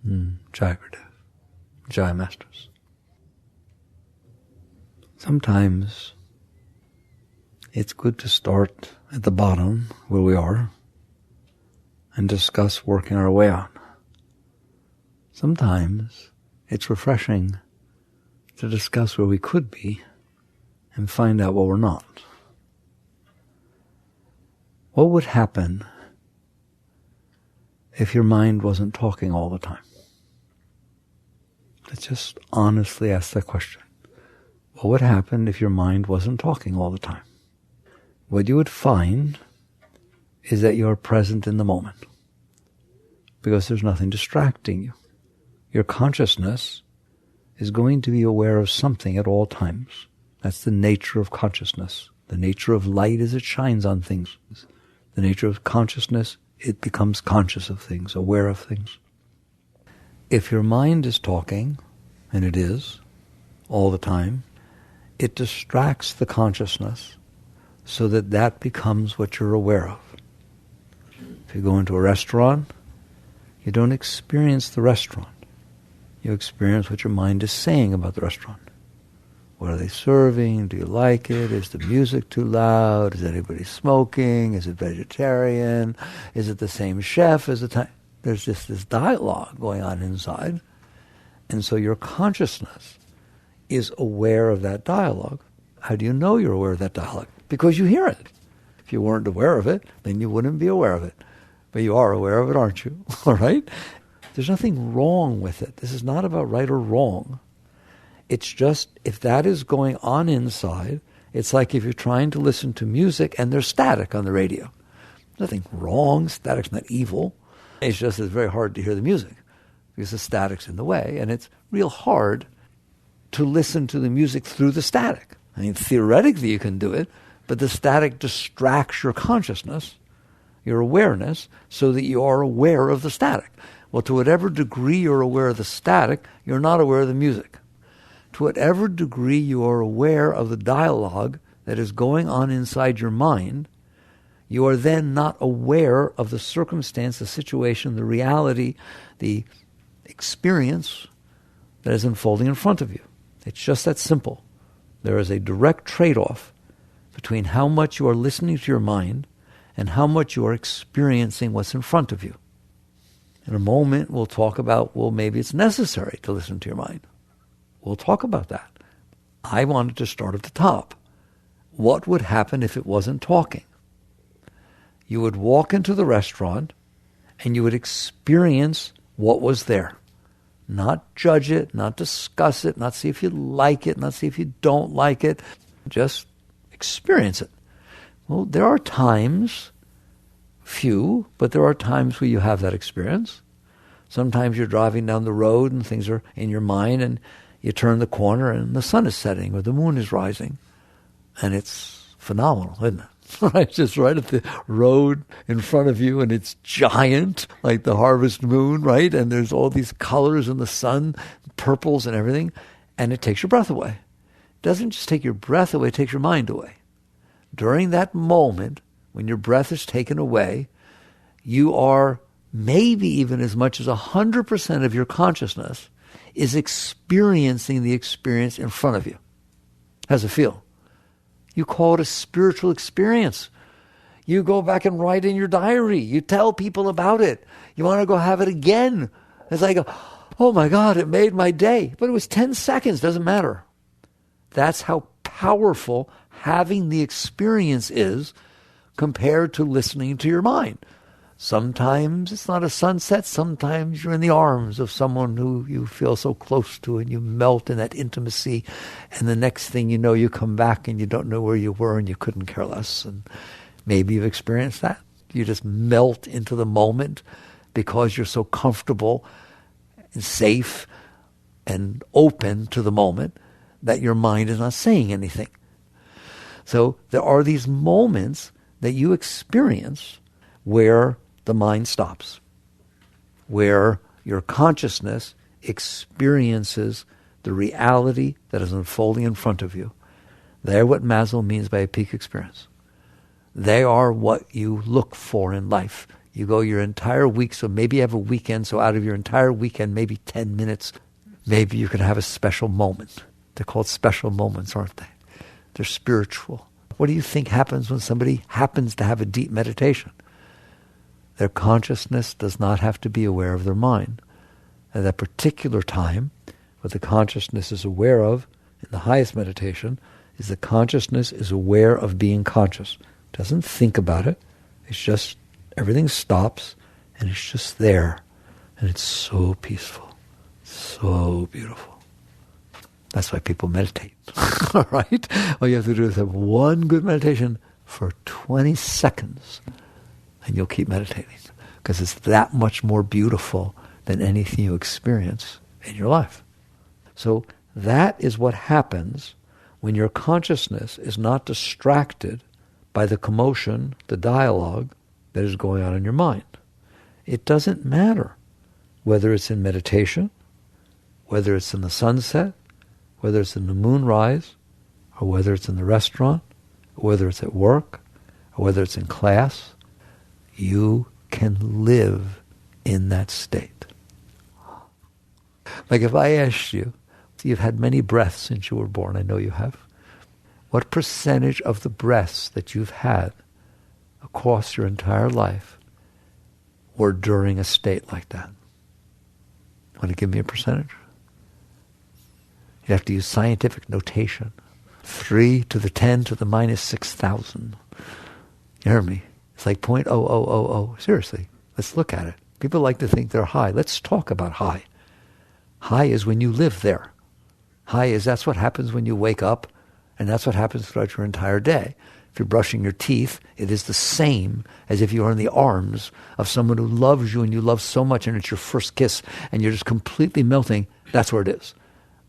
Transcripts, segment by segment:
Jai Gurudev. Jai Masters. Sometimes it's good to start at the bottom where we are and discuss working our way on. Sometimes it's refreshing to discuss where we could be and find out what we're not. What would happen if your mind wasn't talking all the time? Let's just honestly ask that question. What would happen if your mind wasn't talking all the time? What you would find is that you're present in the moment because there's nothing distracting you. Your consciousness is going to be aware of something at all times. That's the nature of consciousness. The nature of light is it shines on things. The nature of consciousness, it becomes conscious of things, aware of things. If your mind is talking, and it is, all the time, it distracts the consciousness so that that becomes what you're aware of. If you go into a restaurant, you don't experience the restaurant. You experience what your mind is saying about the restaurant. What are they serving? Do you like it? Is the music too loud? Is anybody smoking? Is it vegetarian? Is it the same chef as the time? There's just this dialogue going on inside. And so your consciousness is aware of that dialogue. How do you know you're aware of that dialogue? Because you hear it. If you weren't aware of it, then you wouldn't be aware of it. But you are aware of it, aren't you? All right? There's nothing wrong with it. This is not about right or wrong. It's just, if that is going on inside, it's like if you're trying to listen to music and there's static on the radio. Nothing wrong. Static's not evil. It's just it's very hard to hear the music because the static's in the way, and it's real hard to listen to the music through the static. I mean, theoretically you can do it, but the static distracts your consciousness, your awareness, so that you are aware of the static. Well, to whatever degree you're aware of the static, you're not aware of the music. To whatever degree you are aware of the dialogue that is going on inside your mind, you are then not aware of the circumstance, the situation, the reality, the experience that is unfolding in front of you. It's just that simple. There is a direct trade-off between how much you are listening to your mind and how much you are experiencing what's in front of you. In a moment, we'll talk about, well, maybe it's necessary to listen to your mind. We'll talk about that. I wanted to start at the top. What would happen if it wasn't talking? You would walk into the restaurant and you would experience what was there. Not judge it, not discuss it, not see if you like it, not see if you don't like it. Just experience it. Well, there are times, few, but there are times where you have that experience. Sometimes you're driving down the road and things are in your mind and you turn the corner and the sun is setting or the moon is rising. And it's phenomenal, isn't it? It's just right at the road in front of you and it's giant, like the harvest moon, right? And there's all these colors in the sun, purples and everything, and it takes your breath away. It doesn't just take your breath away, it takes your mind away. During that moment, when your breath is taken away, you are maybe even as much as 100% of your consciousness is experiencing the experience in front of you. How's it feel? You call it a spiritual experience. You go back and write in your diary. You tell people about it. You want to go have it again. It's like, oh my God, it made my day. But it was 10 seconds, doesn't matter. That's how powerful having the experience is compared to listening to your mind. Sometimes it's not a sunset. Sometimes you're in the arms of someone who you feel so close to and you melt in that intimacy. And the next thing you know, you come back and you don't know where you were and you couldn't care less. And maybe you've experienced that. You just melt into the moment because you're so comfortable and safe and open to the moment that your mind is not saying anything. So there are these moments that you experience where the mind stops, where your consciousness experiences the reality that is unfolding in front of you. They're what Maslow means by a peak experience. They are what you look for in life. You go your entire week, so maybe you have a weekend, so out of your entire weekend, maybe 10 minutes, maybe you can have a special moment. They're called special moments, aren't they? They're spiritual. What do you think happens when somebody happens to have a deep meditation? Their consciousness does not have to be aware of their mind. At that particular time, what the consciousness is aware of in the highest meditation is the consciousness is aware of being conscious. It doesn't think about it. It's just, everything stops and it's just there. And it's so peaceful, so beautiful. That's why people meditate. All right? All you have to do is have one good meditation for 20 seconds and you'll keep meditating. Because it's that much more beautiful than anything you experience in your life. So that is what happens when your consciousness is not distracted by the commotion, the dialogue that is going on in your mind. It doesn't matter whether it's in meditation, whether it's in the sunset, whether it's in the moonrise, or whether it's in the restaurant, or whether it's at work, or whether it's in class. You can live in that state. Like if I asked you, you've had many breaths since you were born, I know you have. What percentage of the breaths that you've had across your entire life were during a state like that? Want to give me a percentage? You have to use scientific notation. 3 to the 10 to the minus 6,000. You hear me? It's like 0.0000. Seriously, let's look at it. People like to think they're high. Let's talk about high. High is when you live there. High is that's what happens when you wake up, and that's what happens throughout your entire day. If you're brushing your teeth, it is the same as if you are in the arms of someone who loves you and you love so much and it's your first kiss and you're just completely melting. That's where it is.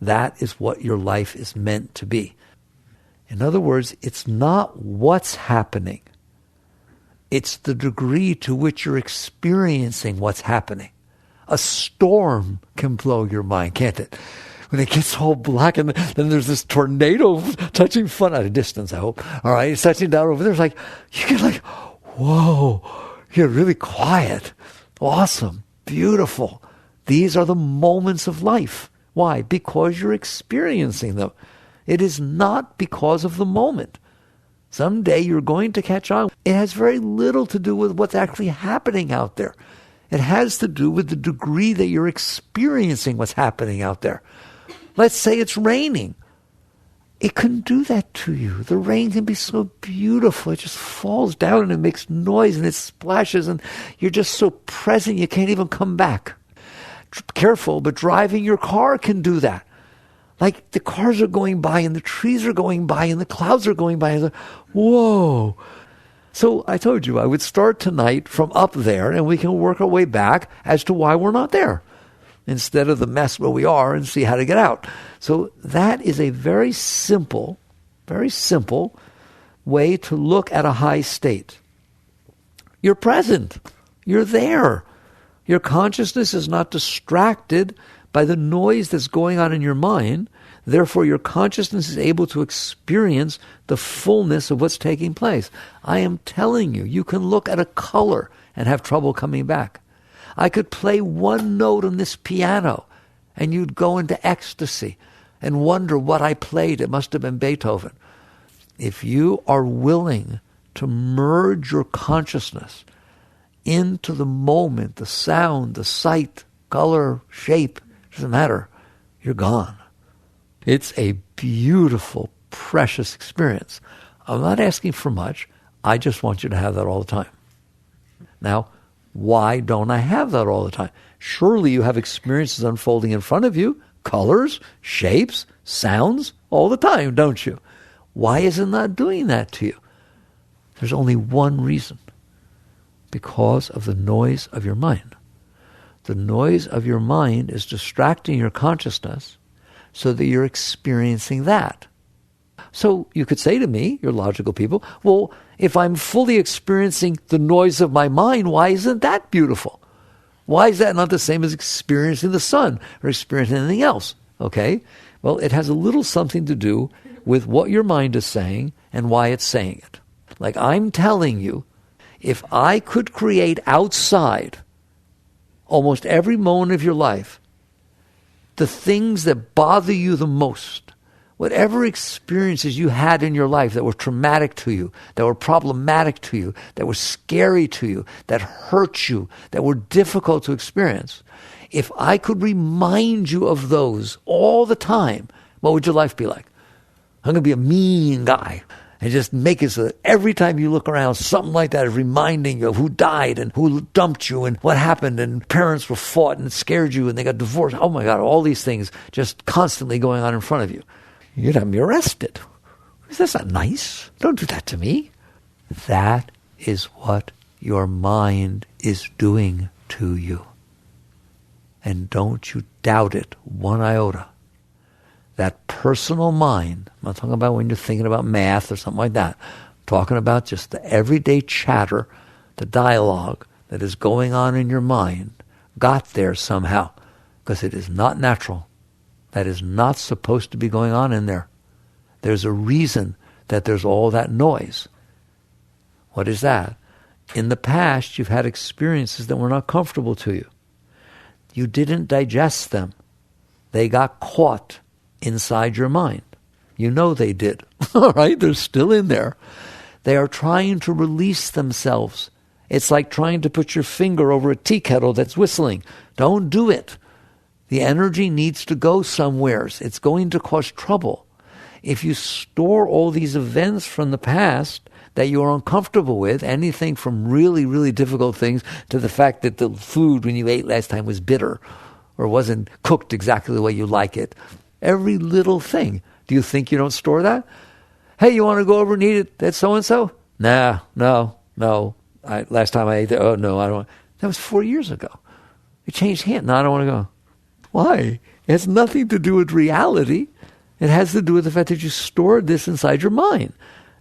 That is what your life is meant to be. In other words, it's not what's happening. It's the degree to which you're experiencing what's happening. A storm can blow your mind, can't it? When it gets all black and then there's this tornado touching front at a distance, I hope. All right, it's touching down over there. It's like, you get like, whoa, you're really quiet. Awesome, beautiful. These are the moments of life. Why? Because you're experiencing them. It is not because of the moment. Someday you're going to catch on. It has very little to do with what's actually happening out there. It has to do with the degree that you're experiencing what's happening out there. Let's say it's raining. It can do that to you. The rain can be so beautiful. It just falls down and it makes noise and it splashes and you're just so present you can't even come back. Careful, but driving your car can do that. Like the cars are going by and the trees are going by and the clouds are going by. And whoa. So I told you I would start tonight from up there and we can work our way back as to why we're not there instead of the mess where we are and see how to get out. So that is a very simple way to look at a high state. You're present. You're there. Your consciousness is not distracted by the noise that's going on in your mind. Therefore, your consciousness is able to experience the fullness of what's taking place. I am telling you, you can look at a color and have trouble coming back. I could play one note on this piano and you'd go into ecstasy and wonder what I played. It must have been Beethoven. If you are willing to merge your consciousness into the moment, the sound, the sight, color, shape, doesn't matter, you're gone. It's a beautiful, precious experience. I'm not asking for much. I just want you to have that all the time. Now, why don't I have that all the time? Surely you have experiences unfolding in front of you, colors, shapes, sounds, all the time, don't you? Why is it not doing that to you? There's only one reason. Because of the noise of your mind. The noise of your mind is distracting your consciousness so that you're experiencing that. So you could say to me, you're logical people, well, if I'm fully experiencing the noise of my mind, why isn't that beautiful? Why is that not the same as experiencing the sun or experiencing anything else? Okay, well, it has a little something to do with what your mind is saying and why it's saying it. Like I'm telling you, If I could create outside almost every moment of your life the things that bother you the most, whatever experiences you had in your life that were traumatic to you, that were problematic to you, that were scary to you, that hurt you, that were difficult to experience, if I could remind you of those all the time, what would your life be like? I'm going to be a mean guy and just make it so that every time you look around, something like that is reminding you of who died and who dumped you and what happened and parents were fought and it scared you and they got divorced. Oh my God, all these things just constantly going on in front of you. You'd have me arrested. That's not nice. Don't do that to me. That is what your mind is doing to you. And don't you doubt it one iota. That personal mind, I'm not talking about when you're thinking about math or something like that. I'm talking about just the everyday chatter, the dialogue that is going on in your mind, got there somehow, because it is not natural. That is not supposed to be going on in there. There's a reason that there's all that noise. What is that? In the past, you've had experiences that were not comfortable to you. You didn't digest them. They got caught inside your mind. You know they did. All right? They're still in there. They are trying to release themselves. It's like trying to put your finger over a tea kettle that's whistling. Don't do it. The energy needs to go somewheres. It's going to cause trouble. If you store all these events from the past that you are uncomfortable with, anything from really, really difficult things to the fact that the food when you ate last time was bitter or wasn't cooked exactly the way you like it, every little thing. Do you think you don't store that? Hey, you want to go over and eat it at so-and-so? Nah, no. Last time I ate that, oh no, I don't want. That was 4 years ago. It changed hands. No, I don't want to go. Why? It has nothing to do with reality. It has to do with the fact that you stored this inside your mind.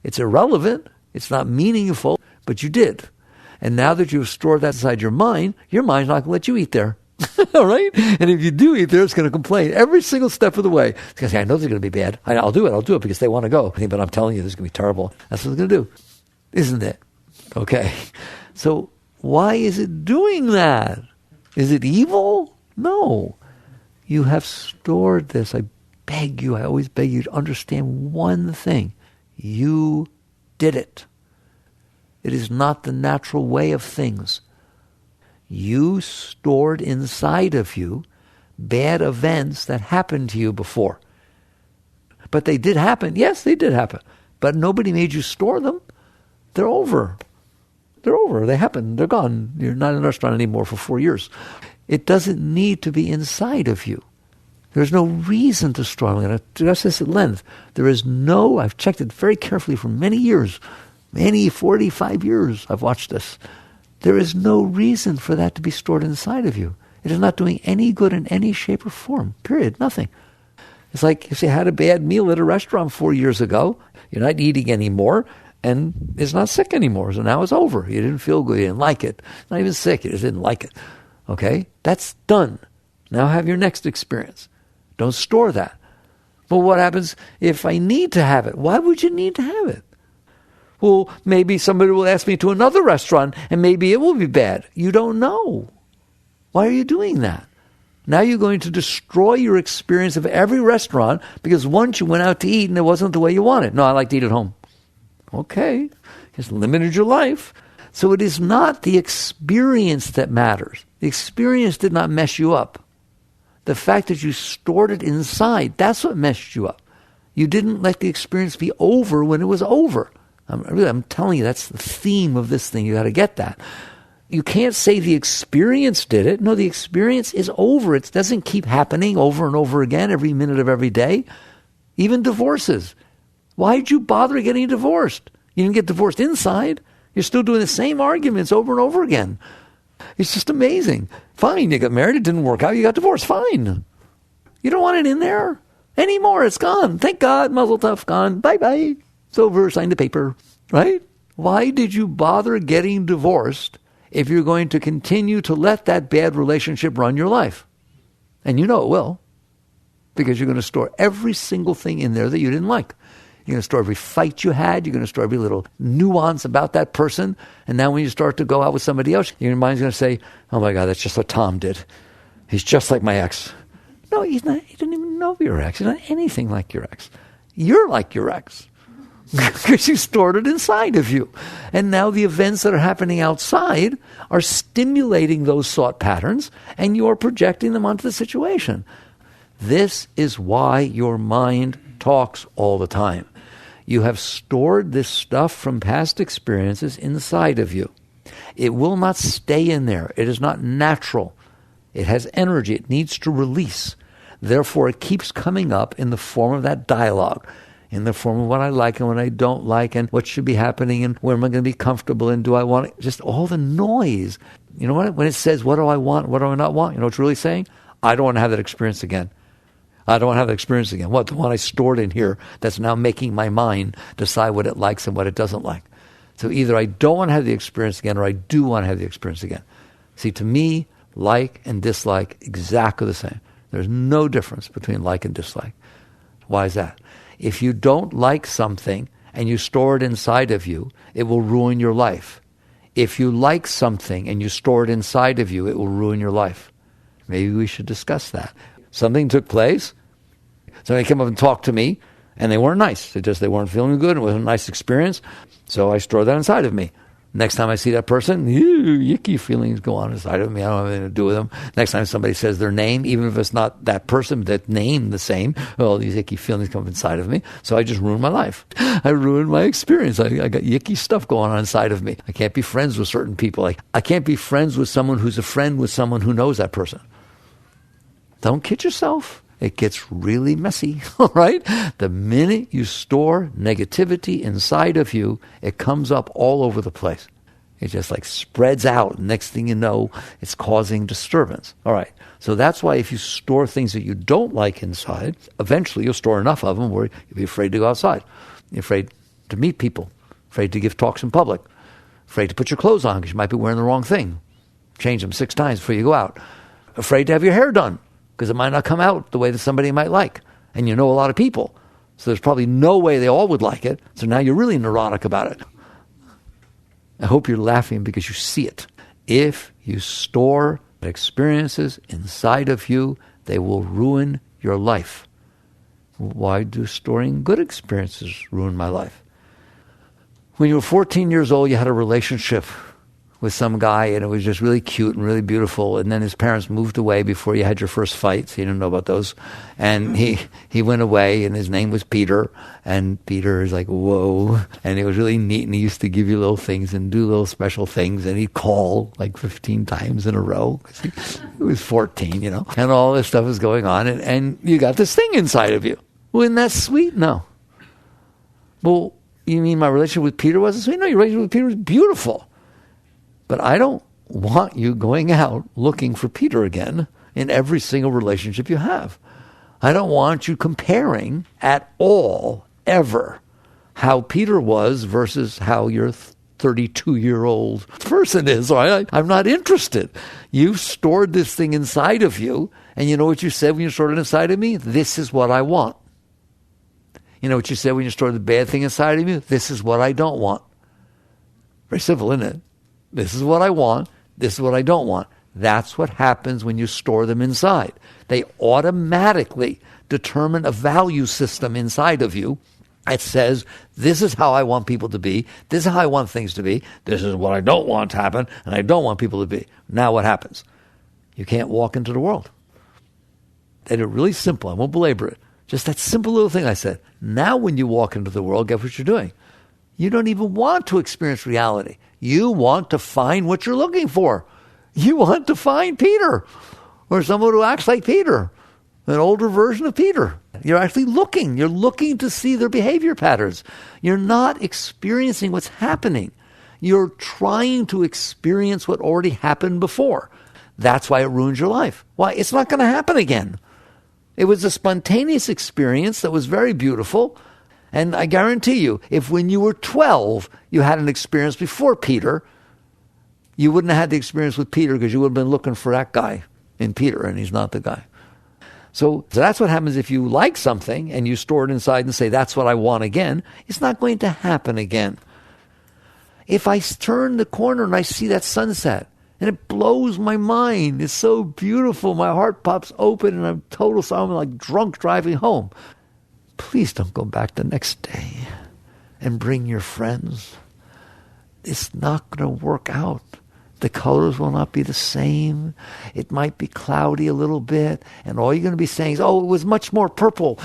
It's irrelevant. It's not meaningful, but you did. And now that you've stored that inside your mind's not going to let you eat there. All right? And if you do eat there, it's going to complain every single step of the way. It's going to say, I know this is going to be bad. I'll do it because they want to go. But I'm telling you, this is going to be terrible. That's what it's going to do. Isn't it? Okay. So why is it doing that? Is it evil? No. You have stored this. I always beg you to understand one thing. You did it. It is not the natural way of things. You stored inside of you bad events that happened to you before. But they did happen. Yes, they did happen. But nobody made you store them. They're over. They happened. They're gone. You're not in a restaurant anymore for 4 years. It doesn't need to be inside of you. There's no reason to store. I'm going to discuss this at length. I've checked it very carefully for many years. 45 years I've watched this. There is no reason for that to be stored inside of you. It is not doing any good in any shape or form. Period. Nothing. It's like if you had a bad meal at a restaurant 4 years ago, you're not eating anymore, and it's not sick anymore. So now it's over. You didn't feel good. You didn't like it. Not even sick. You just didn't like it. Okay? That's done. Now have your next experience. Don't store that. But what happens if I need to have it? Why would you need to have it? Well, maybe somebody will ask me to another restaurant and maybe it will be bad. You don't know. Why are you doing that? Now you're going to destroy your experience of every restaurant because once you went out to eat and it wasn't the way you wanted. No, I like to eat at home. Okay. It's limited your life. So it is not the experience that matters. The experience did not mess you up. The fact that you stored it inside, that's what messed you up. You didn't let the experience be over when it was over. I'm telling you, that's the theme of this thing. You got to get that. You can't say the experience did it. No, the experience is over. It doesn't keep happening over and over again every minute of every day. Even divorces. Why did you bother getting divorced? You didn't get divorced inside. You're still doing the same arguments over and over again. It's just amazing. Fine, you got married, it didn't work out, you got divorced, fine. You don't want it in there anymore. It's gone. Thank God, muzzle tough, gone. Bye-bye. It's over, sign the paper, right? Why did you bother getting divorced if you're going to continue to let that bad relationship run your life? And you know it will, because you're going to store every single thing in there that you didn't like. You're going to store every fight you had. You're going to store every little nuance about that person. And now when you start to go out with somebody else, your mind's going to say, oh my God, that's just what Tom did. He's just like my ex. No, he's not. He didn't even know your ex. He's not anything like your ex. You're like your ex. Because you stored it inside of you. And now the events that are happening outside are stimulating those thought patterns, and you're projecting them onto the situation. This is why your mind talks all the time. You have stored this stuff from past experiences inside of you. It will not stay in there. It is not natural. It has energy. It needs to release. Therefore, it keeps coming up in the form of that dialogue, in the form of what I like and what I don't like, and what should be happening, and where am I going to be comfortable, and do I want it? Just all the noise. You know what? When it says, what do I want, what do I not want? You know what it's really saying? I don't want to have that experience again. I don't want to have that experience again. What? The one I stored in here that's now making my mind decide what it likes and what it doesn't like. So either I don't want to have the experience again, or I do want to have the experience again. See, to me, like and dislike, exactly the same. There's no difference between like and dislike. Why is that? If you don't like something and you store it inside of you, it will ruin your life. If you like something and you store it inside of you, it will ruin your life. Maybe we should discuss that. Something took place. Somebody came up and talked to me, and they weren't nice. They weren't feeling good. It wasn't a nice experience. So I stored that inside of me. Next time I see that person, yucky feelings go on inside of me. I don't have anything to do with them. Next time somebody says their name, even if it's not that person, that name the same, well, these icky feelings come inside of me. So I just ruined my life. I ruined my experience. I got yucky stuff going on inside of me. I can't be friends with certain people. I can't be friends with someone who's a friend with someone who knows that person. Don't kid yourself. It gets really messy, all right? The minute you store negativity inside of you, it comes up all over the place. It just like spreads out. Next thing you know, it's causing disturbance. All right. So that's why if you store things that you don't like inside, eventually you'll store enough of them where you'll be afraid to go outside. You're afraid to meet people, afraid to give talks in public, afraid to put your clothes on because you might be wearing the wrong thing. Change them 6 times before you go out. Afraid to have your hair done, because it might not come out the way that somebody might like. And you know a lot of people. So there's probably no way they all would like it. So now you're really neurotic about it. I hope you're laughing because you see it. If you store experiences inside of you, they will ruin your life. Why do storing good experiences ruin my life? When you were 14 years old, you had a relationship with some guy, and it was just really cute and really beautiful. And then his parents moved away before you had your first fight. So you didn't know about those. And he went away, and his name was Peter. And Peter is like, whoa. And it was really neat. And he used to give you little things and do little special things. And he'd call like 15 times in a row. He was 14, you know. And all this stuff was going on. And you got this thing inside of you. Well, isn't that sweet? No. Well, you mean my relationship with Peter wasn't sweet? No, your relationship with Peter was beautiful. But I don't want you going out looking for Peter again in every single relationship you have. I don't want you comparing at all, ever, how Peter was versus how your 32-year-old person is. All right? I'm not interested. You've stored this thing inside of you, and you know what you said when you stored it inside of me? This is what I want. You know what you said when you stored the bad thing inside of you? This is what I don't want. Very simple, isn't it? This is what I want. This is what I don't want. That's what happens when you store them inside. They automatically determine a value system inside of you that says, this is how I want people to be. This is how I want things to be. This is what I don't want to happen, and I don't want people to be. Now what happens? You can't walk into the world. They did it really simple. I won't belabor it. Just that simple little thing I said. Now when you walk into the world, guess what you're doing? You don't even want to experience reality. You want to find what you're looking for. You want to find Peter, or someone who acts like Peter, an older version of Peter. You're actually looking. You're looking to see their behavior patterns. You're not experiencing what's happening. You're trying to experience what already happened before. That's why it ruins your life. Why? It's not going to happen again. It was a spontaneous experience that was very beautiful. And I guarantee you, if when you were 12, you had an experience before Peter, you wouldn't have had the experience with Peter because you would have been looking for that guy in Peter, and he's not the guy. So that's what happens if you like something and you store it inside and say, that's what I want again. It's not going to happen again. If I turn the corner and I see that sunset and it blows my mind, it's so beautiful, my heart pops open and I'm like drunk driving home. Please don't go back the next day and bring your friends. It's not going to work out. The colors will not be the same. It might be cloudy a little bit. And all you're going to be saying is, oh, it was much more purple.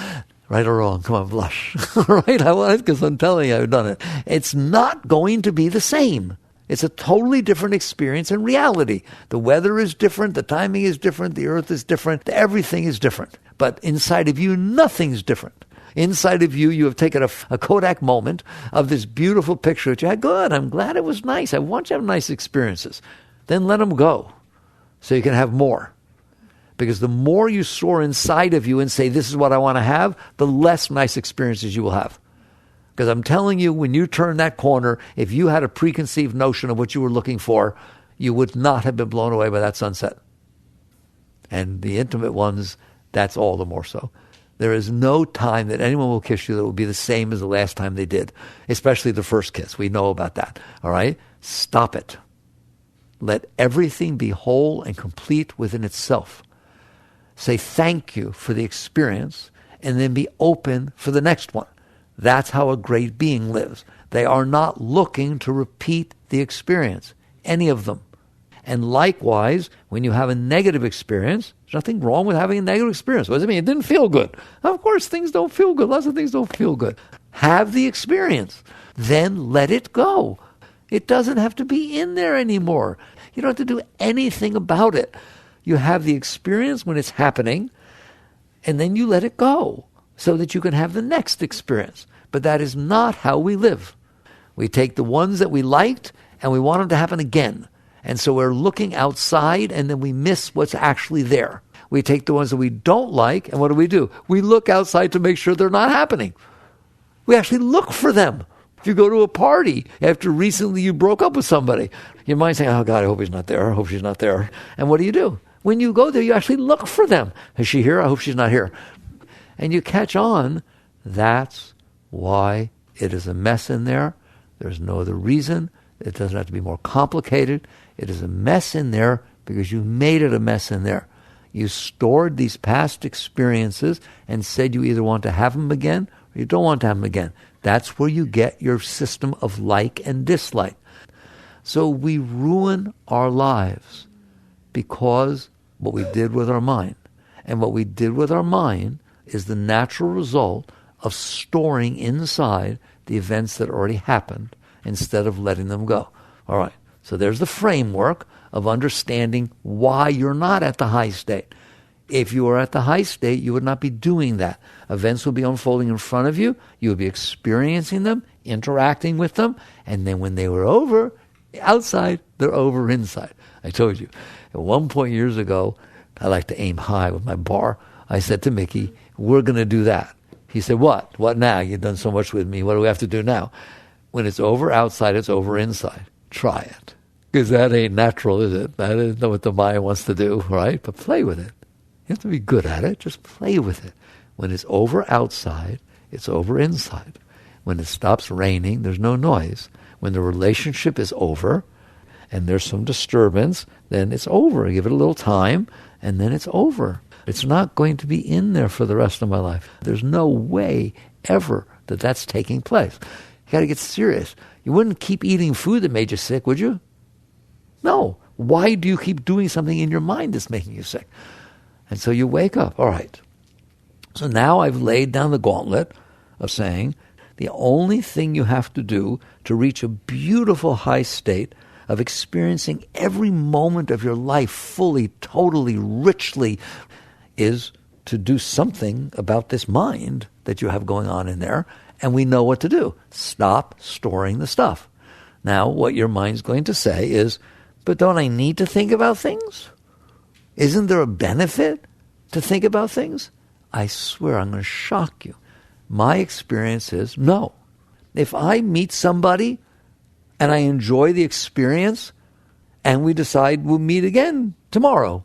Right or wrong? Come on, blush. Right? I want it because I'm telling you I've done it. It's not going to be the same. It's a totally different experience and reality. The weather is different. The timing is different. The earth is different. Everything is different. But inside of you, nothing's different. Inside of you, you have taken a Kodak moment of this beautiful picture that you had. Good, I'm glad it was nice. I want you to have nice experiences. Then let them go so you can have more. Because the more you soar inside of you and say, this is what I want to have, the less nice experiences you will have. Because I'm telling you, when you turn that corner, if you had a preconceived notion of what you were looking for, you would not have been blown away by that sunset. And the intimate ones, that's all the more so. There is no time that anyone will kiss you that will be the same as the last time they did, especially the first kiss. We know about that, all right? Stop it. Let everything be whole and complete within itself. Say thank you for the experience and then be open for the next one. That's how a great being lives. They are not looking to repeat the experience, any of them. And likewise, when you have a negative experience, there's nothing wrong with having a negative experience. What does it mean? It didn't feel good. Of course, things don't feel good. Lots of things don't feel good. Have the experience. Then let it go. It doesn't have to be in there anymore. You don't have to do anything about it. You have the experience when it's happening, and then you let it go so that you can have the next experience. But that is not how we live. We take the ones that we liked, and we want them to happen again. And so we're looking outside, and then we miss what's actually there. We take the ones that we don't like, and what do? We look outside to make sure they're not happening. We actually look for them. If you go to a party after recently you broke up with somebody, your mind's saying, oh God, I hope he's not there. I hope she's not there. And what do? When you go there, you actually look for them. Is she here? I hope she's not here. And you catch on. That's why it is a mess in there. There's no other reason. It doesn't have to be more complicated. It is a mess in there because you made it a mess in there. You stored these past experiences and said you either want to have them again or you don't want to have them again. That's where you get your system of like and dislike. So we ruin our lives because what we did with our mind. And what we did with our mind is the natural result of storing inside the events that already happened instead of letting them go. All right, so there's the framework of understanding why you're not at the high state. If you were at the high state, you would not be doing that. Events will be unfolding in front of you. You will be experiencing them, interacting with them, and then when they were over, outside, they're over inside. I told you. At one point years ago, I like to aim high with my bar. I said to Mickey, we're going to do that. He said, what? What now? You've done so much with me. What do we have to do now? When it's over outside, it's over inside. Try it. Because that ain't natural, is it? That isn't what the mind wants to do, right? But play with it. You have to be good at it. Just play with it. When it's over outside, it's over inside. When it stops raining, there's no noise. When the relationship is over and there's some disturbance, then it's over. Give it a little time, and then it's over. It's not going to be in there for the rest of my life. There's no way ever that that's taking place. You got to get serious. You wouldn't keep eating food that made you sick, would you? No. Why do you keep doing something in your mind that's making you sick? And so you wake up. All right. So now I've laid down the gauntlet of saying the only thing you have to do to reach a beautiful high state of experiencing every moment of your life fully, totally, richly, is to do something about this mind that you have going on in there, and we know what to do. Stop storing the stuff. Now, what your mind's going to say is, but don't I need to think about things? Isn't there a benefit to think about things? I swear I'm going to shock you. My experience is no. If I meet somebody and I enjoy the experience and we decide we'll meet again tomorrow,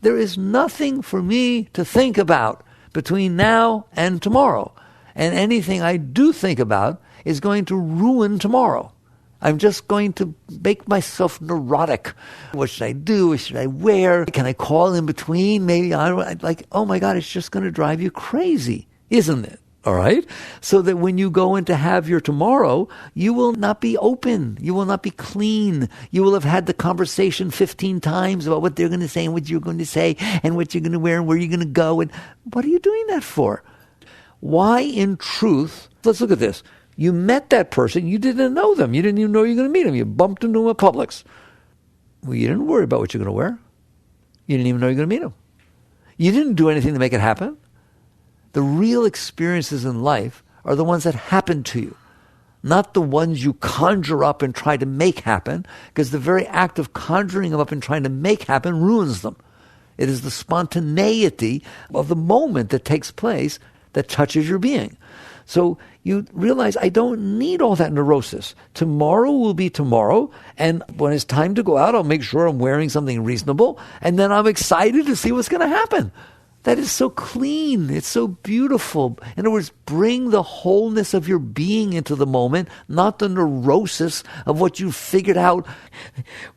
There is nothing for me to think about between now and tomorrow. And anything I do think about is going to ruin tomorrow. I'm just going to make myself neurotic. What should I do? What should I wear? Can I call in between? Maybe oh my God, it's just going to drive you crazy, isn't it? All right? So that when you go in to have your tomorrow, you will not be open. You will not be clean. You will have had the conversation 15 times about what they're going to say and what you're going to say and what you're going to wear and where you're going to go. And what are you doing that for? Why, in truth, let's look at this. You met that person. You didn't know them. You didn't even know you were going to meet them. You bumped into them at Publix. Well, you didn't worry about what you're going to wear. You didn't even know you're going to meet them. You didn't do anything to make it happen. The real experiences in life are the ones that happen to you, not the ones you conjure up and try to make happen, because the very act of conjuring them up and trying to make happen ruins them. It is the spontaneity of the moment that takes place that touches your being. So you realize, I don't need all that neurosis. Tomorrow will be tomorrow, and when it's time to go out, I'll make sure I'm wearing something reasonable, and then I'm excited to see what's going to happen. That is so clean. It's so beautiful. In other words, bring the wholeness of your being into the moment, not the neurosis of what you figured out.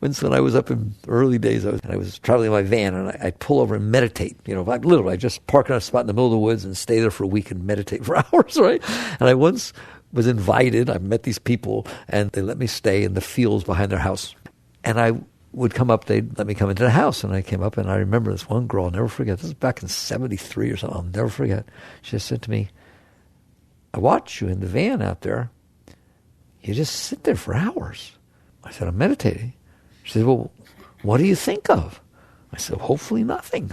When I was up in early days, I was traveling in my van, and I'd pull over and meditate. I just park on a spot in the middle of the woods and stay there for a week and meditate for hours, right? And I once was invited. I met these people, and they let me stay in the fields behind their house. And I would come up, they'd let me come into the house, and I came up, and I remember this one girl, I'll never forget, this was back in 73 or something, I'll never forget. She just said to me, I watch you in the van out there, you just sit there for hours. I said, I'm meditating. She said, well, what do you think of? I said, hopefully nothing.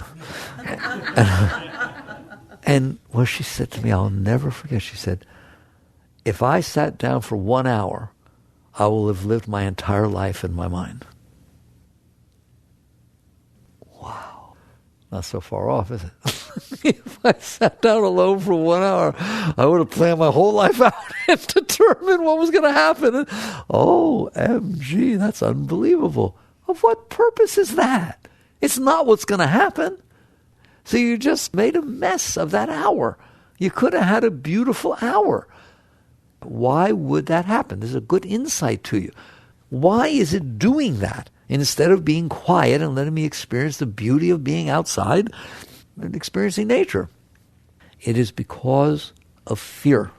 And what she said to me, I'll never forget, she said, if I sat down for 1 hour, I will have lived my entire life in my mind. Not so far off, is it? If I sat down alone for 1 hour, I would have planned my whole life out and determined what was going to happen. And, OMG, that's unbelievable. Of what purpose is that? It's not what's going to happen. So you just made a mess of that hour. You could have had a beautiful hour. Why would that happen? There's a good insight to you. Why is it doing that? Instead of being quiet and letting me experience the beauty of being outside and experiencing nature. It is because of fear.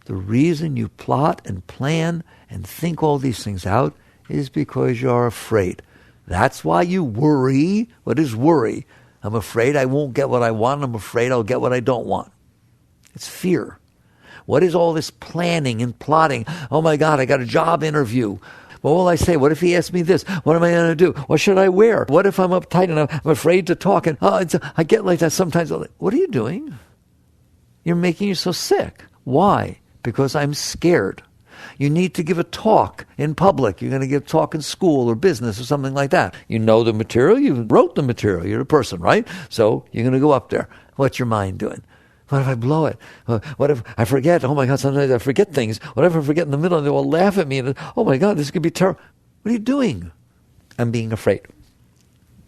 The reason you plot and plan and think all these things out is because you're afraid. That's why you worry. What is worry? I'm afraid I won't get what I want. I'm afraid I'll get what I don't want. It's fear. What is all this planning and plotting? Oh my God, I got a job interview. What will I say? What if he asks me this? What am I going to do? What should I wear? What if I'm uptight and I'm afraid to talk? And I get like that sometimes. What are you doing? You're making yourself sick. Why? Because I'm scared. You need to give a talk in public. You're going to give a talk in school or business or something like that. You know the material. You wrote the material. You're the person, right? So you're going to go up there. What's your mind doing? What if I blow it? What if I forget? Oh my God, sometimes I forget things. What if I forget in the middle and they will laugh at me? And, oh my God, this could be terrible. What are you doing? I'm being afraid.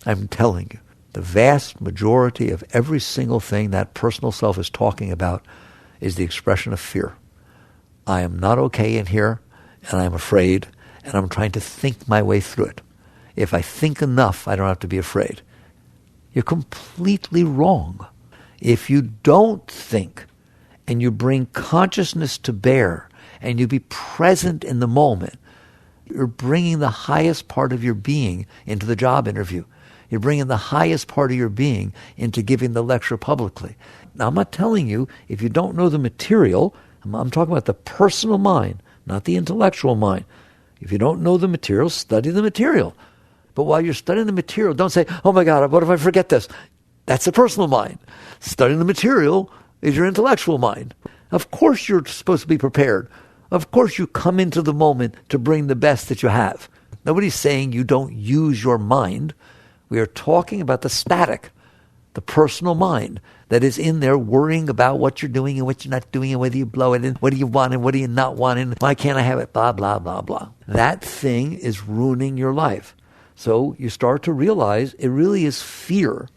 I'm telling you, the vast majority of every single thing that personal self is talking about is the expression of fear. I am not okay in here, and I'm afraid, and I'm trying to think my way through it. If I think enough, I don't have to be afraid. You're completely wrong. If you don't think and you bring consciousness to bear and you be present in the moment, you're bringing the highest part of your being into the job interview. You're bringing the highest part of your being into giving the lecture publicly. Now, I'm not telling you, if you don't know the material, I'm talking about the personal mind, not the intellectual mind. If you don't know the material, study the material. But while you're studying the material, don't say, oh my God, what if I forget this? That's the personal mind. Studying the material is your intellectual mind. Of course you're supposed to be prepared. Of course you come into the moment to bring the best that you have. Nobody's saying you don't use your mind. We are talking about the static, the personal mind that is in there worrying about what you're doing and what you're not doing and whether you blow it and what do you want and what do you not want and why can't I have it, blah, blah, blah, blah. That thing is ruining your life. So you start to realize it really is fear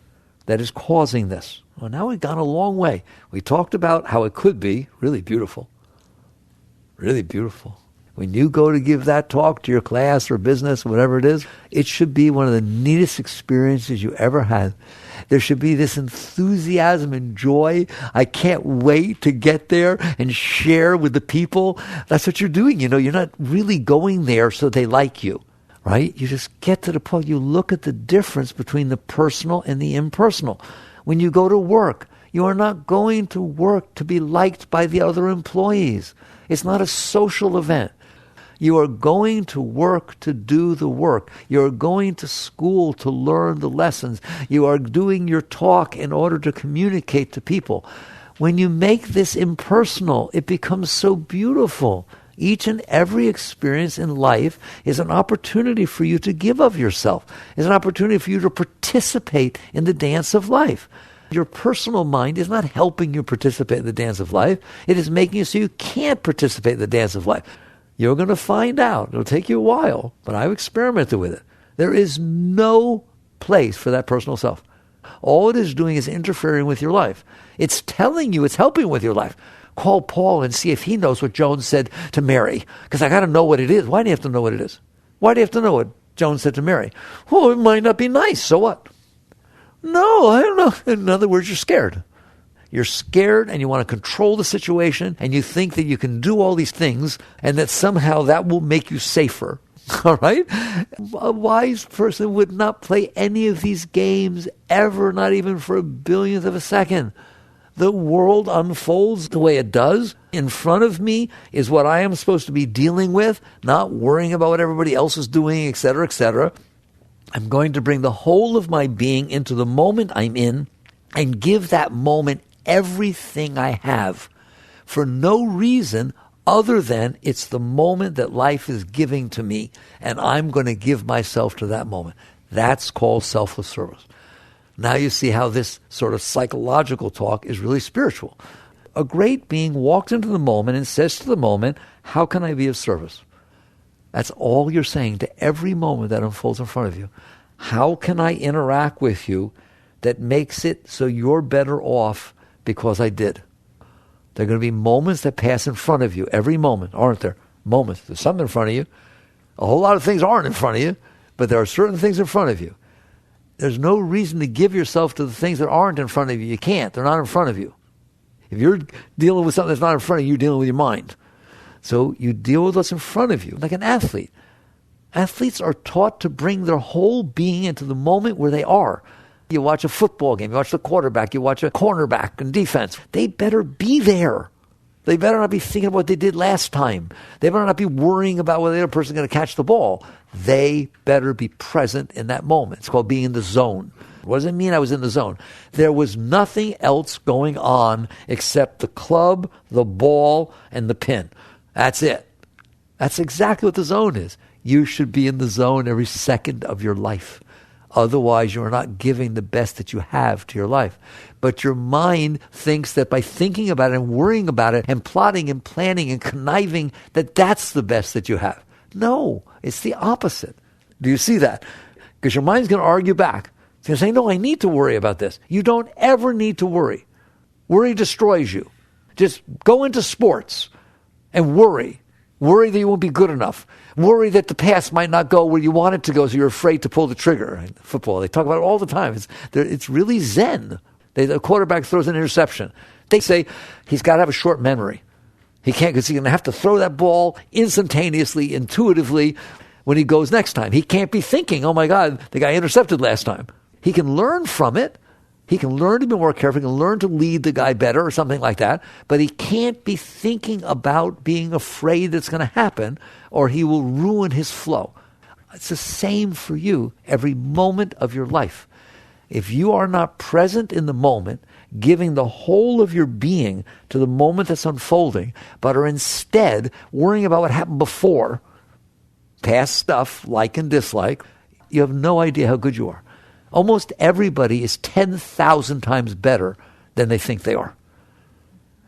that is causing this. Well, now we've gone a long way. We talked about how it could be really beautiful. Really beautiful. When you go to give that talk to your class or business, whatever it is, it should be one of the neatest experiences you ever had. There should be this enthusiasm and joy. I can't wait to get there and share with the people. That's what you're doing. You're not really going there so they like you, right? You just get to the point. You look at the difference between the personal and the impersonal. When you go to work, you are not going to work to be liked by the other employees. It's not a social event. You are going to work to do the work. You are going to school to learn the lessons. You are doing your talk in order to communicate to people. When you make this impersonal, it becomes so beautiful. Each and every experience in life is an opportunity for you to give of yourself. It's an opportunity for you to participate in the dance of life. Your personal mind is not helping you participate in the dance of life. It is making you so you can't participate in the dance of life. You're going to find out. It'll take you a while, but I've experimented with it. There is no place for that personal self. All it is doing is interfering with your life. It's telling you it's helping with your life. Call Paul and see if he knows what Joan said to Mary, because I got to know what it is. Why do you have to know what it is? Why do you have to know what Joan said to Mary? Well, it might not be nice, so what? No, I don't know. In other words, you're scared. You're scared and you want to control the situation and you think that you can do all these things and that somehow that will make you safer. All right? A wise person would not play any of these games ever, not even for a billionth of a second. The world unfolds the way it does. In front of me is what I am supposed to be dealing with, not worrying about what everybody else is doing, etc., etc. I'm going to bring the whole of my being into the moment I'm in and give that moment everything I have for no reason other than it's the moment that life is giving to me and I'm going to give myself to that moment. That's called selfless service. Now you see how this sort of psychological talk is really spiritual. A great being walks into the moment and says to the moment, how can I be of service? That's all you're saying to every moment that unfolds in front of you. How can I interact with you that makes it so you're better off because I did? There are going to be moments that pass in front of you, every moment, aren't there? Moments. There's something in front of you. A whole lot of things aren't in front of you, but there are certain things in front of you. There's no reason to give yourself to the things that aren't in front of you. You can't. They're not in front of you. If you're dealing with something that's not in front of you, you're dealing with your mind. So you deal with what's in front of you, like an athlete. Athletes are taught to bring their whole being into the moment where they are. You watch a football game, you watch the quarterback, you watch a cornerback in defense. They better be there. They better not be thinking about what they did last time. They better not be worrying about whether the other person is going to catch the ball. They better be present in that moment. It's called being in the zone. What does it mean I was in the zone? There was nothing else going on except the club, the ball, and the pin. That's it. That's exactly what the zone is. You should be in the zone every second of your life. Otherwise, you are not giving the best that you have to your life. But your mind thinks that by thinking about it and worrying about it and plotting and planning and conniving, that that's the best that you have. No, it's the opposite. Do you see that? Because your mind's going to argue back. It's going to say, no, I need to worry about this. You don't ever need to worry. Worry destroys you. Just go into sports and worry. Worry that you won't be good enough. Worry that the pass might not go where you want it to go, so you're afraid to pull the trigger. In football, they talk about it all the time. It's really zen. The quarterback throws an interception. They say he's got to have a short memory. He can't, because he's going to have to throw that ball instantaneously, intuitively, when he goes next time. He can't be thinking, oh my God, the guy intercepted last time. He can learn from it. He can learn to be more careful. He can learn to lead the guy better or something like that. But he can't be thinking about being afraid that's going to happen, or he will ruin his flow. It's the same for you every moment of your life. If you are not present in the moment, giving the whole of your being to the moment that's unfolding, but are instead worrying about what happened before, past stuff, like and dislike, you have no idea how good you are. Almost everybody is 10,000 times better than they think they are.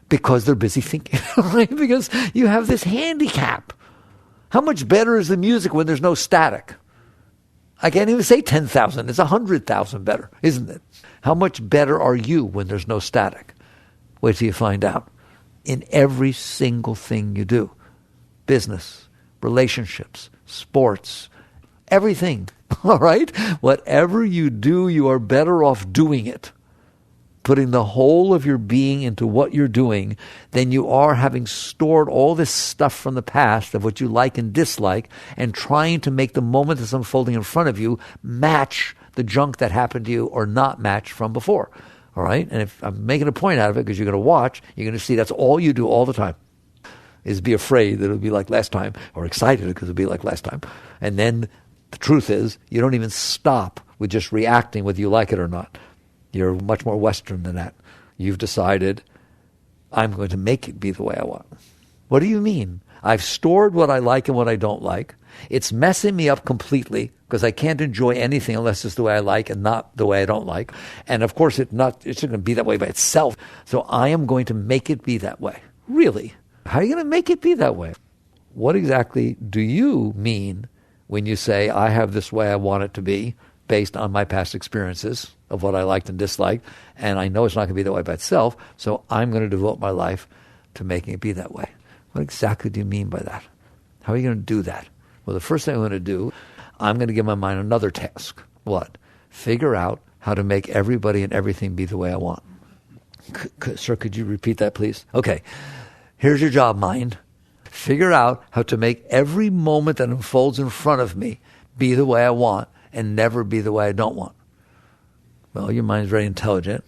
Because they're busy thinking, right? Because you have this handicap. How much better is the music when there's no static? I can't even say 10,000. It's 100,000 better, isn't it? How much better are you when there's no static? Wait till you find out. In every single thing you do. Business, relationships, sports, everything. All right? Whatever you do, you are better off doing it. Putting the whole of your being into what you're doing than you are having stored all this stuff from the past of what you like and dislike and trying to make the moment that's unfolding in front of you match the junk that happened to you or not match from before. All right? And if I'm making a point out of it because you're going to watch, you're going to see that's all you do all the time is be afraid that it'll be like last time or excited because it'll be like last time. And then the truth is you don't even stop with just reacting whether you like it or not. You're much more Western than that. You've decided, I'm going to make it be the way I want. What do you mean? I've stored what I like and what I don't like. It's messing me up completely because I can't enjoy anything unless it's the way I like and not the way I don't like. And of course, it's not going to be that way by itself. So I am going to make it be that way. Really? How are you going to make it be that way? What exactly do you mean when you say, I have this way I want it to be based on my past experiences of what I liked and disliked, and I know it's not going to be that way by itself, so I'm going to devote my life to making it be that way. What exactly do you mean by that? How are you going to do that? Well, the first thing I'm going to do, I'm going to give my mind another task. What? Figure out how to make everybody and everything be the way I want. Sir, could you repeat that, please? Okay. Here's your job, mind. Figure out how to make every moment that unfolds in front of me be the way I want and never be the way I don't want. Well, your mind's very intelligent.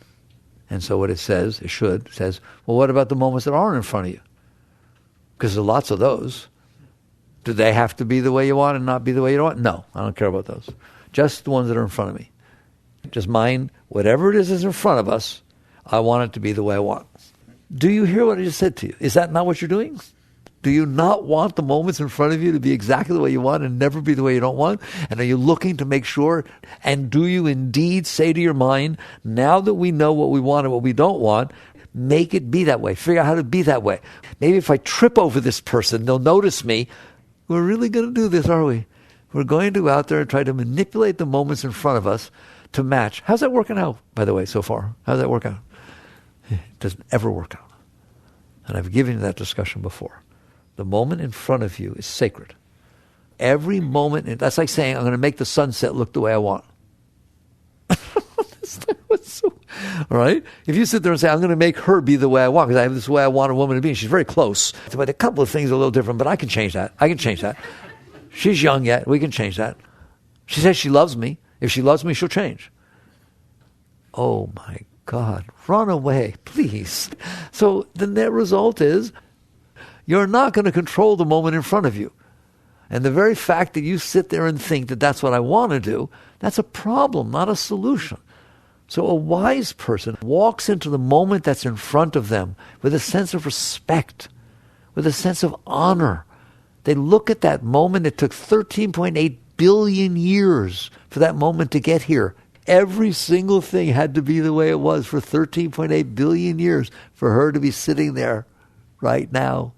And so what it says, says, well, what about the moments that aren't in front of you? Because there are lots of those. Do they have to be the way you want and not be the way you don't want? No, I don't care about those. Just the ones that are in front of me. Just mind, whatever it is that's in front of us, I want it to be the way I want. Do you hear what I just said to you? Is that not what you're doing? Do you not want the moments in front of you to be exactly the way you want and never be the way you don't want? And are you looking to make sure? And do you indeed say to your mind, now that we know what we want and what we don't want, make it be that way. Figure out how to be that way. Maybe if I trip over this person, they'll notice me. We're really going to do this, are we? We're going to go out there and try to manipulate the moments in front of us to match. How's that working out, by the way, so far? How's that work out? It doesn't ever work out. And I've given you that discussion before. The moment in front of you is sacred. Every moment, that's like saying, I'm going to make the sunset look the way I want. All right? If you sit there and say, I'm going to make her be the way I want, because I have this way I want a woman to be, and she's very close. But a couple of things are a little different, but I can change that. She's young yet. We can change that. She says she loves me. If she loves me, she'll change. Oh, my God. Run away, please. So the net result is, you're not going to control the moment in front of you. And the very fact that you sit there and think that that's what I want to do, that's a problem, not a solution. So a wise person walks into the moment that's in front of them with a sense of respect, with a sense of honor. They look at that moment. It took 13.8 billion years for that moment to get here. Every single thing had to be the way it was for 13.8 billion years for her to be sitting there right now.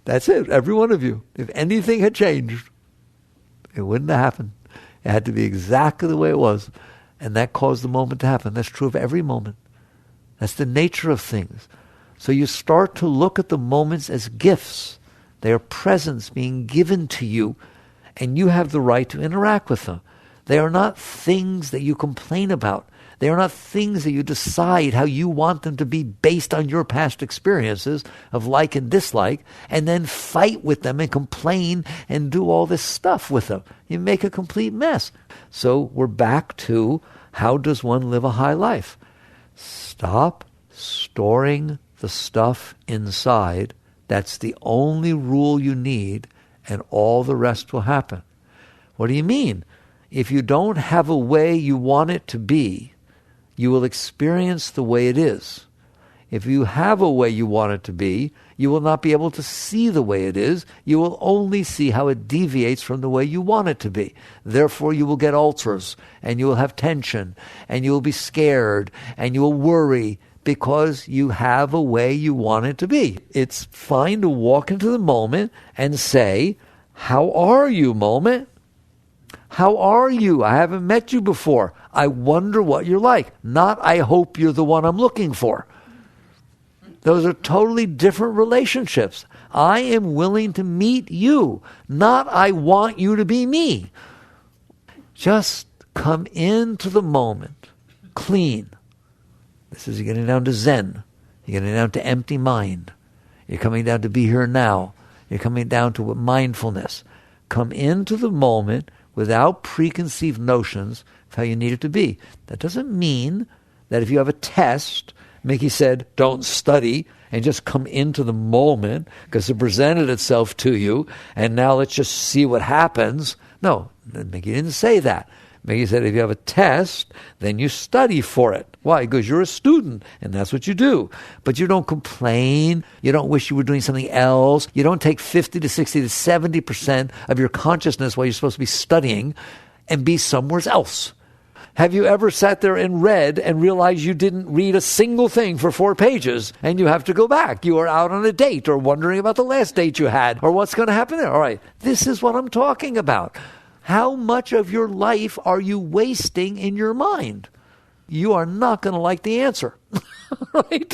That's it, every one of you. If anything had changed, it wouldn't have happened. It had to be exactly the way it was. And that caused the moment to happen. That's true of every moment. That's the nature of things. So you start to look at the moments as gifts. They are presents being given to you, and you have the right to interact with them. They are not things that you complain about. They are not things that you decide how you want them to be based on your past experiences of like and dislike, and then fight with them and complain and do all this stuff with them. You make a complete mess. So we're back to, how does one live a high life? Stop storing the stuff inside. That's the only rule you need, and all the rest will happen. What do you mean? If you don't have a way you want it to be, you will experience the way it is. If you have a way you want it to be, you will not be able to see the way it is. You will only see how it deviates from the way you want it to be. Therefore, you will get ulcers, and you will have tension, and you will be scared, and you will worry, because you have a way you want it to be. It's fine to walk into the moment and say, how are you, moment? How are you? I haven't met you before. I wonder what you're like. Not, I hope you're the one I'm looking for. Those are totally different relationships. I am willing to meet you. Not, I want you to be me. Just come into the moment, clean. This is getting down to Zen. You're getting down to empty mind. You're coming down to be here now. You're coming down to mindfulness. Come into the moment without preconceived notions of how you need it to be. That doesn't mean that if you have a test, Mickey said, don't study and just come into the moment because it presented itself to you and now let's just see what happens. No, Mickey didn't say that. Mickey said if you have a test, then you study for it. Why? Because you're a student, and that's what you do. But you don't complain. You don't wish you were doing something else. You don't take 50 to 60 to 70% of your consciousness while you're supposed to be studying and be somewhere else. Have you ever sat there and read and realized you didn't read a single thing for 4 pages and you have to go back? You are out on a date or wondering about the last date you had or what's going to happen there. All right, this is what I'm talking about. How much of your life are you wasting in your mind? You are not going to like the answer, right?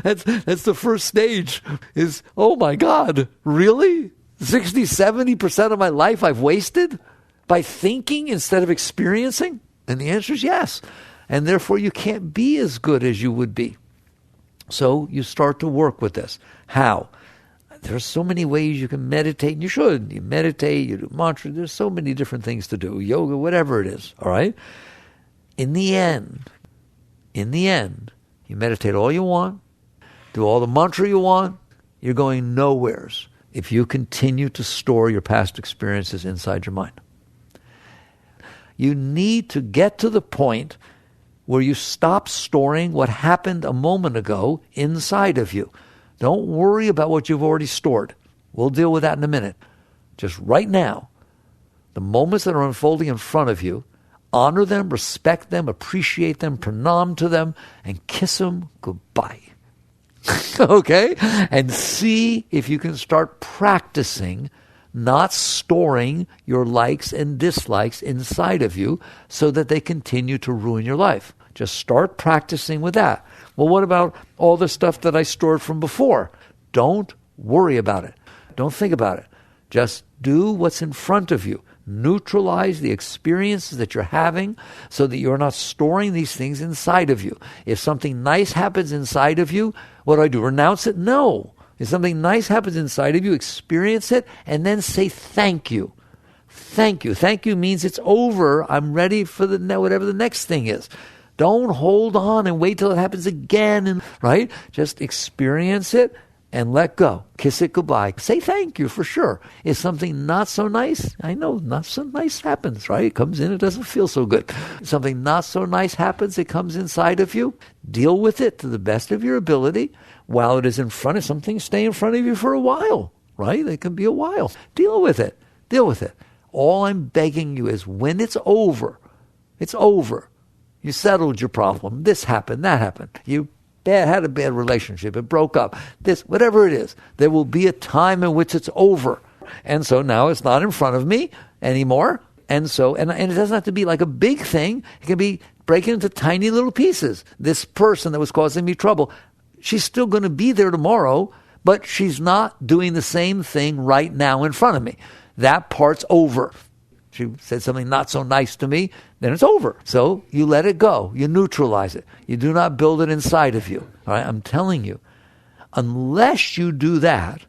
That's the first stage is, oh my God, really? 60, 70% of my life I've wasted by thinking instead of experiencing? And the answer is yes. And therefore you can't be as good as you would be. So you start to work with this. How? There's so many ways you can meditate, and you should. You meditate, you do mantra. There's so many different things to do. Yoga, whatever it is, all right? In the end, you meditate all you want, do all the mantra you want, you're going nowheres if you continue to store your past experiences inside your mind. You need to get to the point where you stop storing what happened a moment ago inside of you. Don't worry about what you've already stored. We'll deal with that in a minute. Just right now, the moments that are unfolding in front of you, honor them, respect them, appreciate them, pranam to them, and kiss them goodbye. Okay? And see if you can start practicing not storing your likes and dislikes inside of you so that they continue to ruin your life. Just start practicing with that. Well, what about all the stuff that I stored from before? Don't worry about it. Don't think about it. Just do what's in front of you. Neutralize the experiences that you're having so that you're not storing these things inside of you. If something nice happens inside of you, what do? Renounce it? No. If something nice happens inside of you, experience it and then say thank you. Thank you. Thank you means it's over. I'm ready for whatever the next thing is. Don't hold on and wait till it happens again, right? Just experience it and let go. Kiss it goodbye. Say thank you for sure. If something not so nice, I know not so nice happens, right? It comes in, it doesn't feel so good. If something not so nice happens, it comes inside of you. Deal with it to the best of your ability. While it is in front of something, stay in front of you for a while, right? It can be a while. Deal with it. Deal with it. All I'm begging you is when it's over, it's over. You settled your problem. This happened, that happened. You had a bad relationship. It broke up. This, whatever it is, there will be a time in which it's over. And so now it's not in front of me anymore. And so, and it doesn't have to be like a big thing. It can be breaking into tiny little pieces. This person that was causing me trouble, she's still going to be there tomorrow, but she's not doing the same thing right now in front of me. That part's over. She said something not so nice to me, then it's over. So you let it go. You neutralize it. You do not build it inside of you. All right? I'm telling you, unless you do that,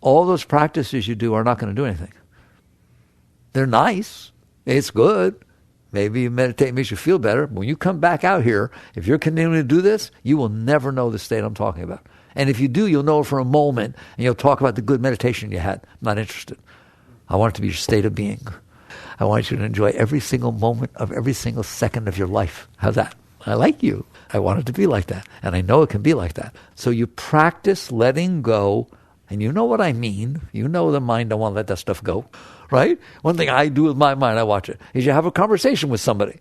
all those practices you do are not going to do anything. They're nice. It's good. Maybe you meditate makes you feel better. When you come back out here, if you're continuing to do this, you will never know the state I'm talking about. And if you do, you'll know it for a moment, and you'll talk about the good meditation you had. I'm not interested. I want it to be your state of being. I want you to enjoy every single moment of every single second of your life. How's that? I like you. I want it to be like that. And I know it can be like that. So you practice letting go, and you know what I mean. You know the mind don't want to let that stuff go, right? One thing I do with my mind, I watch it, is you have a conversation with somebody.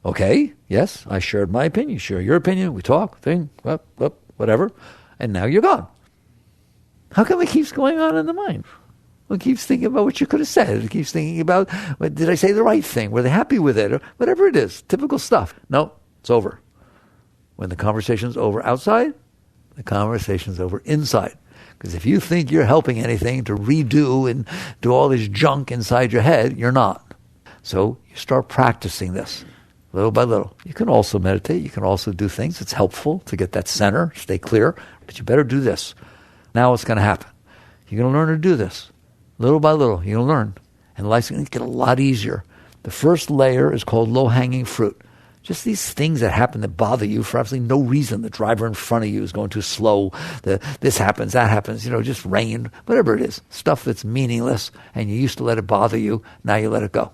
Okay, yes, I shared my opinion. You share your opinion. We talk, whatever. And now you're gone. How come it keeps going on in the mind? Well, it keeps thinking about what you could have said. It keeps thinking about, did I say the right thing? Were they happy with it? Or whatever it is, typical stuff. No, it's over. When the conversation's over outside, the conversation's over inside. Because if you think you're helping anything to redo and do all this junk inside your head, you're not. So you start practicing this little by little. You can also meditate. You can also do things. It's helpful to get that center, stay clear. But you better do this. Now what's going to happen? You're going to learn to do this. Little by little, you're going to learn. And life's going to get a lot easier. The first layer is called low-hanging fruit. Just these things that happen that bother you for absolutely no reason. The driver in front of you is going too slow. This happens, that happens, just rain, whatever it is. Stuff that's meaningless, and you used to let it bother you. Now you let it go.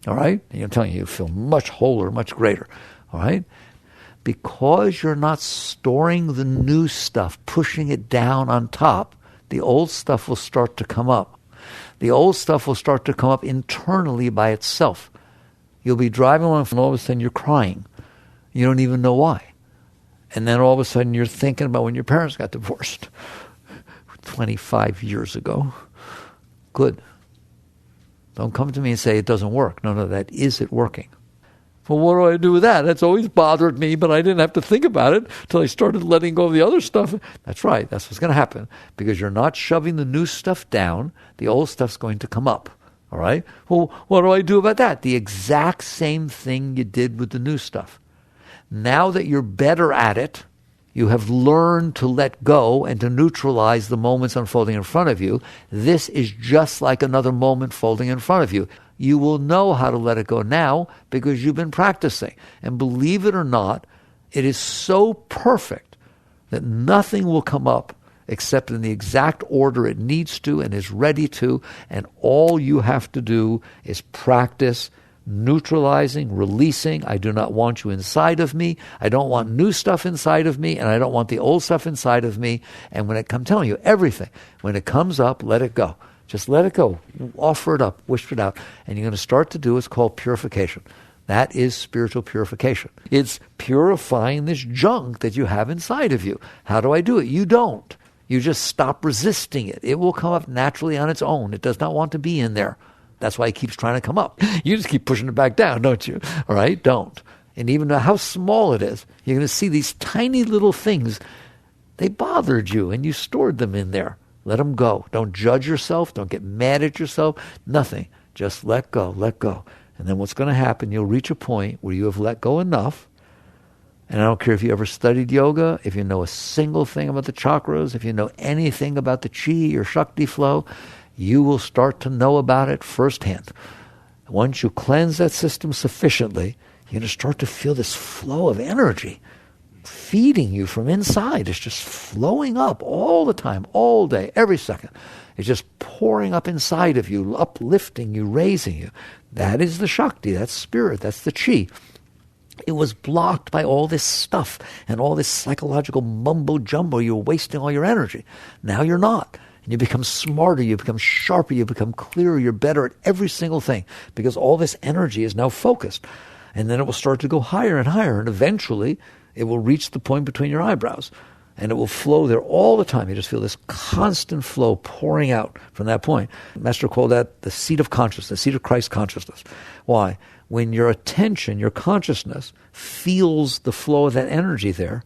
All right? And I'm telling you, you feel much wholer, much greater. All right? Because you're not storing the new stuff, pushing it down on top, the old stuff will start to come up. The old stuff will start to come up internally by itself. You'll be driving along and all of a sudden you're crying. You don't even know why. And then all of a sudden you're thinking about when your parents got divorced 25 years ago. Good. Don't come to me and say it doesn't work. No, that is it working. Well, what do I do with that? That's always bothered me, but I didn't have to think about it until I started letting go of the other stuff. That's right. That's what's going to happen. Because you're not shoving the new stuff down. The old stuff's going to come up. All right? Well, what do I do about that? The exact same thing you did with the new stuff. Now that you're better at it, you have learned to let go and to neutralize the moments unfolding in front of you. This is just like another moment folding in front of you. You will know how to let it go now because you've been practicing. And believe it or not, it is so perfect that nothing will come up except in the exact order it needs to and is ready to, and all you have to do is practice neutralizing, releasing. I do not want you inside of me. I don't want new stuff inside of me, and I don't want the old stuff inside of me. And when I'm telling you, everything, when it comes up, let it go. Just let it go. Offer it up, wish it out. And you're going to start to do what's called purification. That is spiritual purification. It's purifying this junk that you have inside of you. How do I do it? You don't. You just stop resisting it. It will come up naturally on its own. It does not want to be in there. That's why it keeps trying to come up. You just keep pushing it back down, don't you? All right? Don't. And even how small it is, you're going to see these tiny little things. They bothered you, and you stored them in there. Let them go. Don't judge yourself. Don't get mad at yourself. Nothing. Just let go. Let go. And then what's going to happen, you'll reach a point where you have let go enough. And I don't care if you ever studied yoga, if you know a single thing about the chakras, if you know anything about the chi or Shakti flow, you will start to know about it firsthand. Once you cleanse that system sufficiently, you're going to start to feel this flow of energy feeding you from inside. It's just flowing up all the time, all day, every second. It's just pouring up inside of you, uplifting you, raising you. That is the Shakti, that's spirit, that's the chi. It was blocked by all this stuff and all this psychological mumbo-jumbo. You were wasting all your energy. Now you're not. And you become smarter, you become sharper, you become clearer, you're better at every single thing because all this energy is now focused. And then it will start to go higher and higher, and eventually it will reach the point between your eyebrows. And it will flow there all the time. You just feel this constant flow pouring out from that point. The Master called that the seat of consciousness, the seat of Christ consciousness. Why? When your attention, your consciousness, feels the flow of that energy there,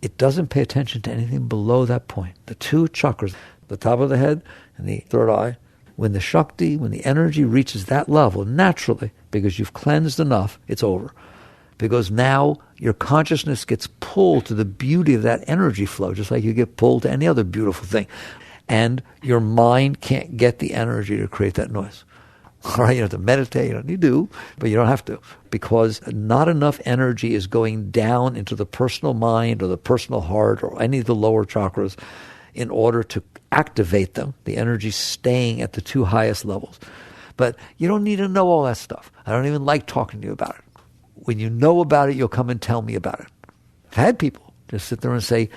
it doesn't pay attention to anything below that point. The two chakras, the top of the head and the third eye, when the Shakti, when the energy reaches that level, naturally, because you've cleansed enough, it's over. Because now your consciousness gets pulled to the beauty of that energy flow, just like you get pulled to any other beautiful thing. And your mind can't get the energy to create that noise. All right, you don't have to meditate, you do, but you don't have to. Because not enough energy is going down into the personal mind or the personal heart or any of the lower chakras in order to activate them. The energy's staying at the two highest levels. But you don't need to know all that stuff. I don't even like talking to you about it. When you know about it, you'll come and tell me about it. I've had people just sit there and say,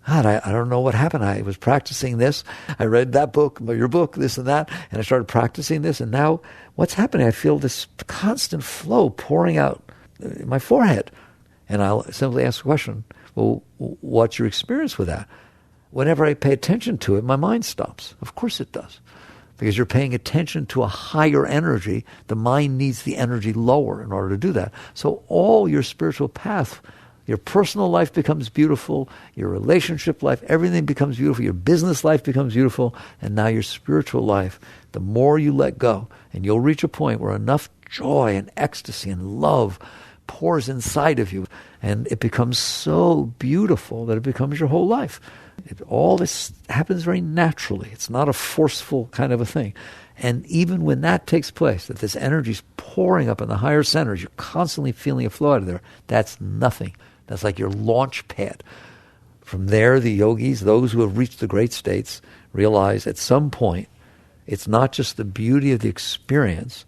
God, I don't know what happened. I was practicing this. I read that book, your book, this and that, and I started practicing this, and now what's happening? I feel this constant flow pouring out in my forehead. And I'll simply ask the question, well, what's your experience with that? Whenever I pay attention to it, my mind stops. Of course it does. because you're paying attention to a higher energy. The mind needs the energy lower in order to do that. So all your spiritual path, your personal life becomes beautiful, your relationship life, everything becomes beautiful, your business life becomes beautiful, and now your spiritual life, the more you let go, and you'll reach a point where enough joy and ecstasy and love pours inside of you, and it becomes so beautiful that it becomes your whole life. All this happens very naturally. It's not a forceful kind of a thing. And even when that takes place, that this energy is pouring up in the higher centers, you're constantly feeling it flow out of there, that's nothing. That's like your launch pad. From there, the yogis, those who have reached the great states, realize at some point, it's not just the beauty of the experience,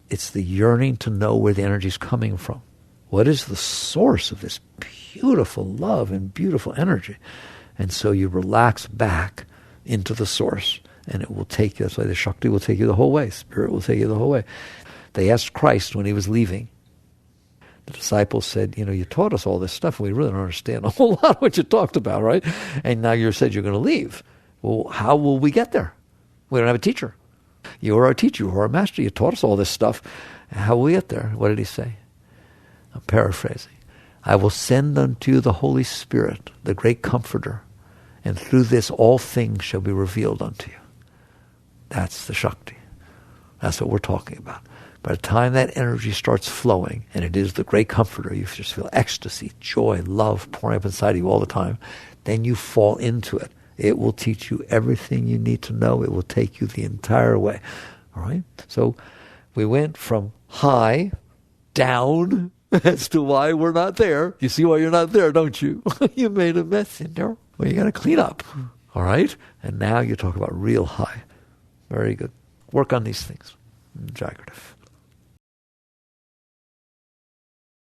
it's the yearning to know where the energy is coming from. What is the source of this beautiful love and beautiful energy? And so you relax back into the source, and it will take you. That's why the Shakti will take you the whole way. Spirit will take you the whole way. They asked Christ when he was leaving. The disciples said, you taught us all this stuff, and we really don't understand a whole lot of what you talked about, right? And now you said you're going to leave. Well, how will we get there? We don't have a teacher. You are our teacher. You are our master. You taught us all this stuff. How will we get there? What did he say? I'm paraphrasing. I will send unto you the Holy Spirit, the great Comforter, and through this all things shall be revealed unto you. That's the Shakti. That's what we're talking about. By the time that energy starts flowing, and it is the great Comforter, you just feel ecstasy, joy, love pouring up inside of you all the time, then you fall into it. It will teach you everything you need to know. It will take you the entire way. All right? So we went from high down as to why we're not there. You see why you're not there, don't you? You made a mess in there. Well, you got to clean up. All right? And now you talk about real high. Very good. Work on these things. Jagrata.